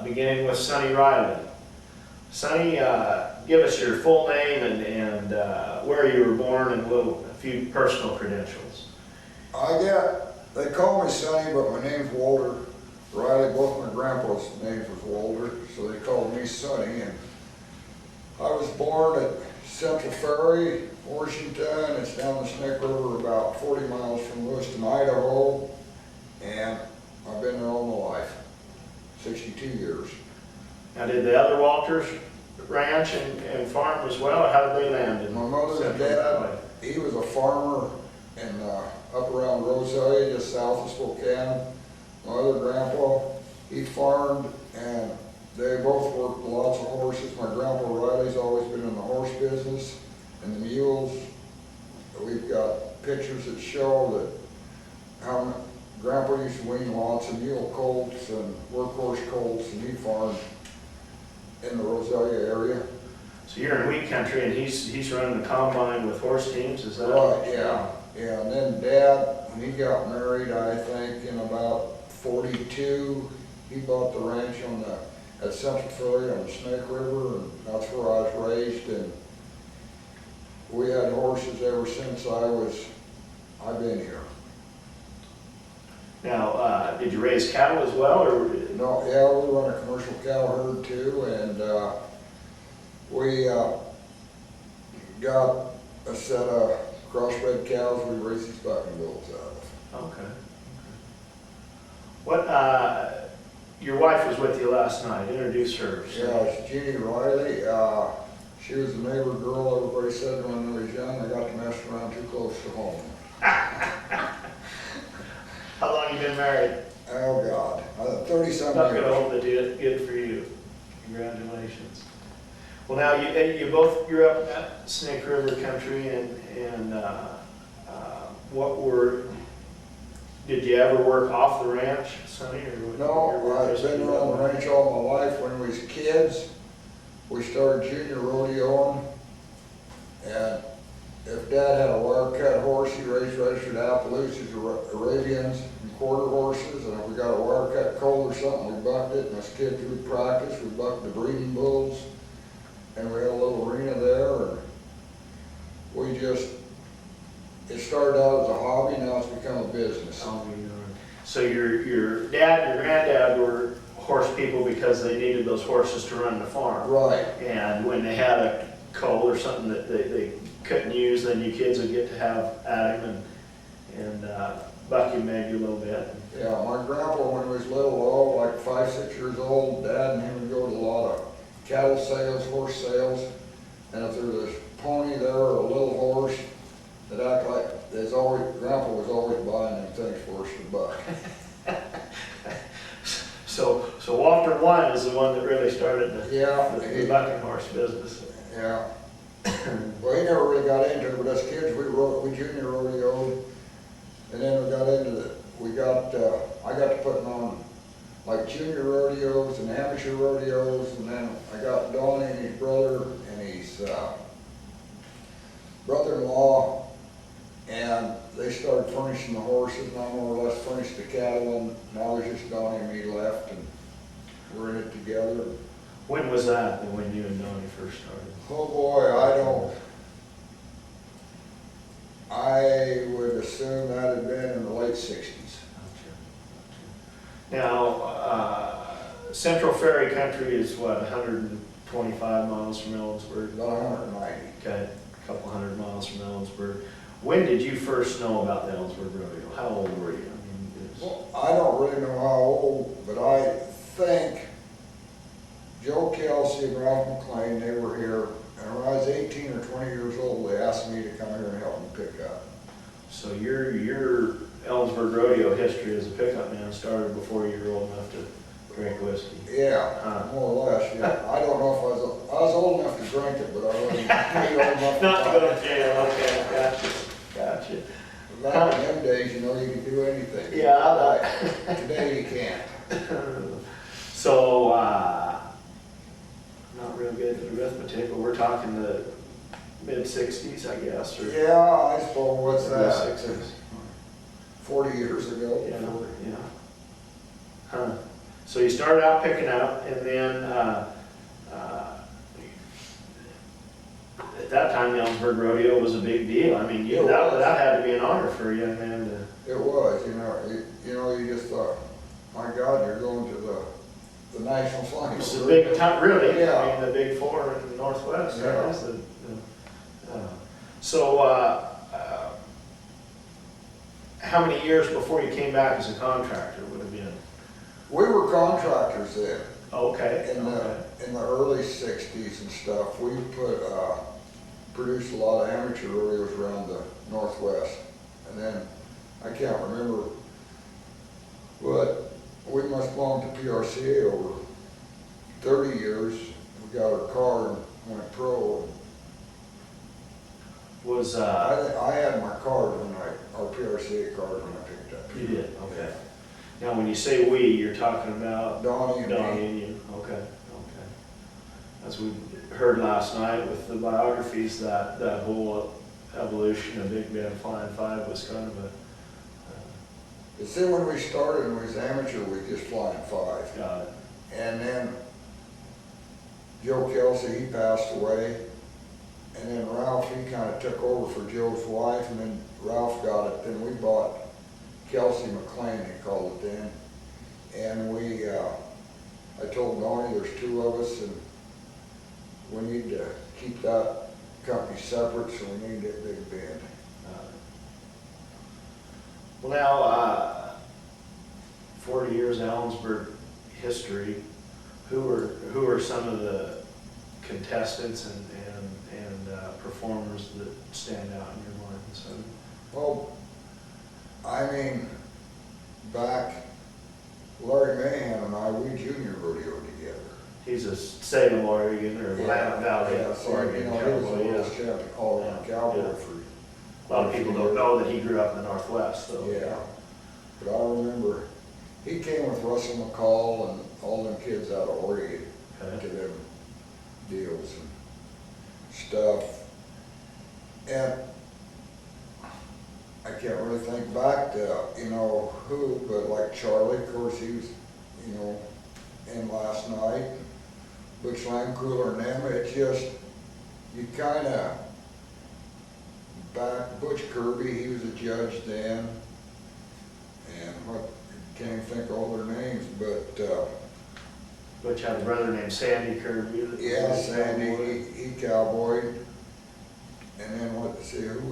beginning with Sonny Riley. Sonny, give us your full name and where you were born and a few personal credentials. They call me Sonny, but my name's Walter Riley. Both my grandpa's names was Walter, so they called me Sonny. And I was born at Central Ferry, Washington. It's down the Snake River about 40 miles from Lewiston, Idaho. And I've been there all my life, 62 years. Now, did the other Walters ranch and farm as well, or how did they land in My mother's dad, he was a farmer in up around Rodeo, just south of Spokane. My other grandpa, he farmed, and they both worked lots of horses. My grandpa Riley's always been in the horse business, and the mules. We've got pictures that show that how Grandpa used to wean lots of mule colts and workhorse colts, and he farmed in the Roselia area. So you're in wheat country, and he's running the combine with horse teams, is that right? Yeah, yeah. And then Dad, when he got married, I think in about 42, he bought the ranch at Central Ferry on the Snake River, and that's where I was raised. And we had horses ever since I've been here. Now, did you raise cattle as well, or? No, yeah, we run a commercial cow herd too, and we got a set of crossbred cows we raise these bucking bulls out of. Okay. What, your wife was with you last night. Introduce her. Yeah, it's Jeannie Riley. She was a neighbor girl. Everybody said when I was young, I got to mess around too close to home. How long you been married? Oh God, 30-some Not years. gonna hold the deal. Good for you. Congratulations. Well, now you both grew up at Snake River country, and did you ever work off the ranch, Sonny? Or No, I've been on the ranch all my life. When we was kids, we started junior rodeoing, and if Dad had a wirecut horse, he raised registered Appaloosas, Arabians, and quarter horses, and if we got a wirecut colt or something, we bucked it, and as kids would practice, we bucked the breeding bulls, and we had a little arena there, and it started out as a hobby, now it's become a business. So your dad and your granddad were horse people because they needed those horses to run the farm. Right. And when they had a colt or something that they couldn't use, then you kids would get to have at him and buck him maybe a little bit. Yeah, my grandpa, when he was little, like 5, 6 years old, Dad and him would go to a lot of cattle sales, horse sales, and if there was a pony there or a little horse that acted like Grandpa was always buying them things for us to buck. So Walter One is the one that really started the bucking horse business. Yeah. Well, he never really got into it, but as kids we junior rodeoed, and then I got to putting on like junior rodeos and amateur rodeos, and then I got Donnie and his brother and his brother-in-law, and they started furnishing the horses, and I more or less furnished the cattle, and now there's just Donnie and me left, and we're in it together. When was that, when you and Donnie first started? Oh boy, I would assume that had been in the late 60s. Now, Central Ferry country is what, 125 miles from Ellensburg? About 190. Okay, a couple hundred miles from Ellensburg. When did you first know about the Ellensburg Rodeo? How old were you? Well, I don't really know how old, but I think Joe Kelsey and Ralph McLean, they were here, and when I was 18 or 20 years old, they asked me to come here and help them pick up. So your Ellensburg Rodeo history as a pickup man started before you were old enough to drink whiskey? Yeah, more or less, yeah. I don't know if I was old enough to drink it, but I wasn't old enough to Not to go to jail, okay, gotcha. Back in them days, you could do anything. Yeah. Today you can't. So, not real good at arithmetic, but we're talking the mid-60s, I guess, or? Yeah, I suppose, what's that? 60s. 40 years ago. Yeah, yeah. Huh. So you started out picking up, and then at that time, the Ellensburg Rodeo was a big deal. I mean, that had to be an honor for a young man to. It was, you just thought, my God, you're going to the National Flying. It's a big time, really. Yeah. I mean, the big four in the Northwest. Yeah. That is so, how many years before you came back as a contractor would have been? We were contractors then. Okay. In the early '60s and stuff, we produced a lot of amateur rodeos around the Northwest. And then, I can't remember, but we must belong to PRCA over 30 years. We got our car and went pro. Was I had my card our PRCA card when I picked up. You did, okay. Now, when you say we, you're talking about Donnie and Donnie me. and you. Okay. As we heard last night with the biographies, that whole evolution of Big Band Flying Five was kind of a. But see, when we started and we was amateur, we just flying five. Got it. And then Joe Kelsey, he passed away. And then Ralph, he kind of took over for Joe's wife, and then Ralph got it. Then we bought Kelsey McLean, they called it then. And I told Donnie there's two of us, and we need to keep that company separate, so we need that big band. Well, now, 40 years Ellensburg history. Who are some of the contestants and performers that stand out in your mind? So. Well, I mean, back, Larry Mahan and I, we junior rodeoed together. He's a Salem, Oregon, or Willamette Valley, Oregon He was cowboy. a world champion, all-around cowboy for. A lot of people don't know that he grew up in the Northwest, though. Yeah, but I remember, he came with Russell McCall and all them kids out of Oregon to them deals and stuff. And I can't really think back to, who, but like Charlie, of course, he was, in last night. Butch Langcooler and them, it just, you kind of, back, Butch Kirby, he was a judge then. And can't even think of all their names, but, Butch had a brother named Sandy Kirby. yeah, Sandy, he cowboyed. And then who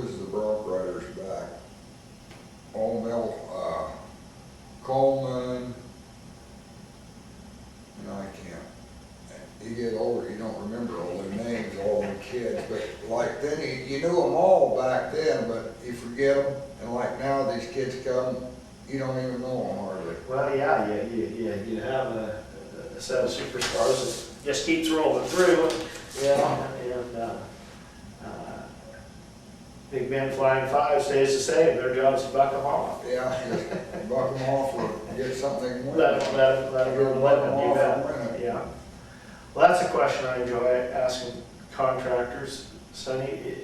was the bronc riders back? Mel Coleman. No, I can't. You get older, you don't remember all the names, all the kids. But like then, you knew them all back then, but you forget them. And like now, these kids come, you don't even know them hardly. Well, yeah, you have a set of superstars that just keeps rolling through. And Big Ben Flying Five stays the same. Their job's to buck them off. Yeah, just buck them off or get something. Let them go to let them do that. Yeah. Well, that's a question I enjoy asking contractors. Sonny,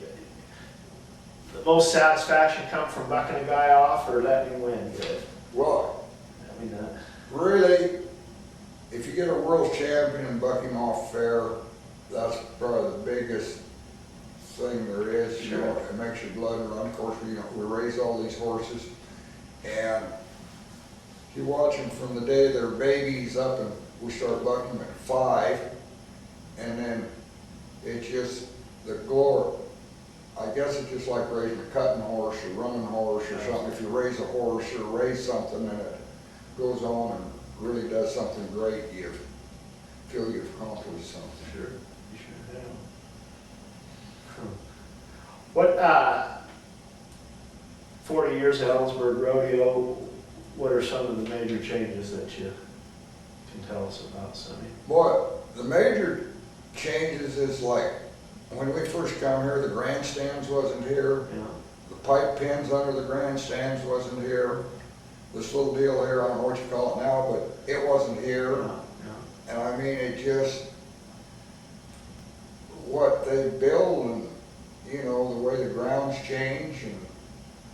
the most satisfaction come from bucking a guy off or letting him win good? Well, I mean, really, if you get a world champion and buck him off fair, that's probably the biggest thing there is. Sure. It makes your blood run. Of course, we raise all these horses, and if you watch them from the day they're babies up, and we start bucking them at 5, and then it's just the glory. I guess it's just like raising a cutting horse or running horse or something. If you raise a horse or raise something and it goes on and really does something great, you feel you've accomplished something. Sure, you sure have. What, 40 years at Ellensburg Rodeo, what are some of the major changes that you can tell us about, Sonny? Boy, the major changes is like, when we first come here, the grandstands wasn't here. Yeah. The pipe pins under the grandstands wasn't here. This little deal here, I don't know what you call it now, but it wasn't here. Yeah. And I mean, it just, what they build and, the way the grounds change and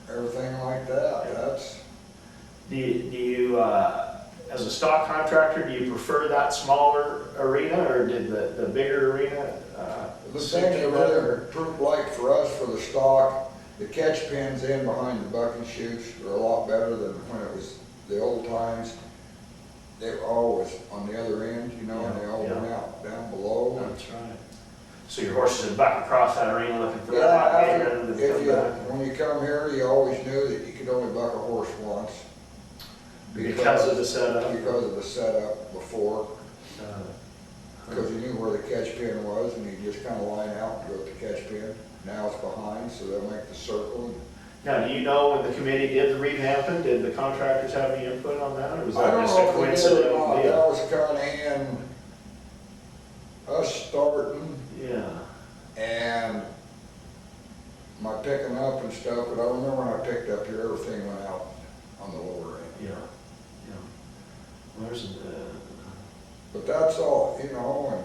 everything like that, that's. Do you as a stock contractor, do you prefer that smaller arena, or did the bigger arena? The suit thing you that better? really like for us for the stock, the catch pins in behind the buck and shoots are a lot better than when it was the old times. They were always on the other end, you know, and they all went out down below. That's right. So your horses would buck across that arena looking for Yeah, that buck rather than if come you, back. when you come here, you always knew that you could only buck a horse once. Because of the setup? Because of the setup before, Uh, because you knew where the catch pin was, and you just kind of line out and go to the catch pin. Now it's behind, so they'll make the circle. Now, do you know when the committee did the revamping, did the contractors have any input on that, or was I that don't just know a if we did or coincidental not. That deal? was kind of in us starting Yeah, and my picking up and stuff, but I remember when I picked up here, everything went out on the lower end. yeah. Well, there's, But that's all, you know, and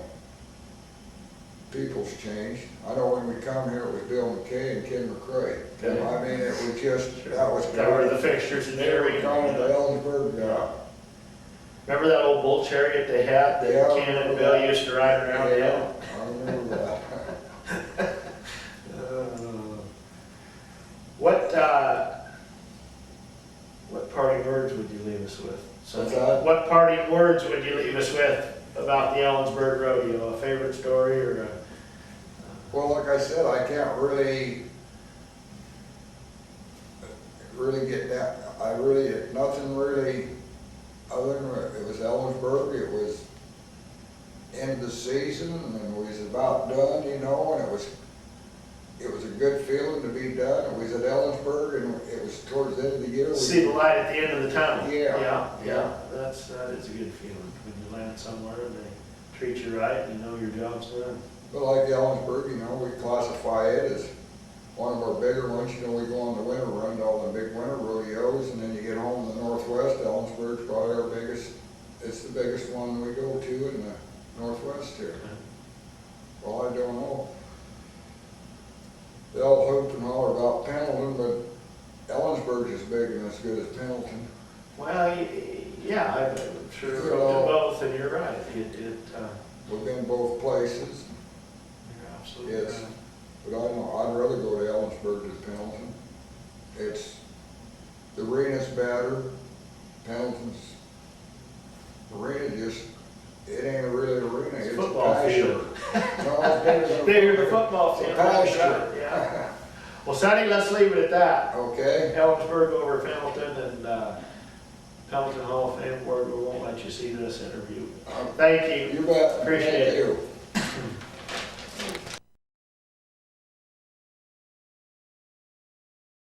people's changed. I know when we come here, it was Bill McKay and Ken McCrae. Okay. I mean, it was just, that was. that were the fixtures in They the were arena. kind of the Ellensburg guy. Remember that old bull chariot they had that Yeah, I Ken and remember Bill that. used to ride around the Yeah, hill? I remember that. What parting words would you leave us with? So, What's that? what parting words would you leave us with about the Ellensburg Rodeo? A favorite story or a? Well, like I said, I can't really get that. Nothing really, other than it was Ellensburg, it was end of the season, and we was about done, you know, and it was a good feeling to be done. It was at Ellensburg, and it was towards the end of the year. See the light at the end of the tunnel. Yeah. Yeah, that is a good feeling when you land somewhere and they treat you right and you know your job's done. But like Ellensburg, you know, we classify it as one of our bigger ones. You know, we go on the winter run to all the big winter rodeos, and then you get home in the northwest. Ellensburg's probably our biggest, it's the biggest one we go to in the northwest here. Well, I don't know. They all hoop and holler about Pendleton, but Ellensburg's as big and as good as Pendleton. Well, yeah, I'm sure You we've looked know, at both and you're right. We've been both places. You're absolutely Yes. right. But I know, I'd rather go to Ellensburg than Pendleton. The arena's better. Pendleton's arena just, it ain't a really arena, it's a Football pasture. field. No, it's bigger than a Bigger the football It's a field. that's pasture. right, Yeah. Well, Sonny, let's leave it at that. Okay, Ellensburg over Pendleton, and Pendleton Hall of Fame Board, we won't let you see this interview. Thank you. you bet. Appreciate Thank it. you.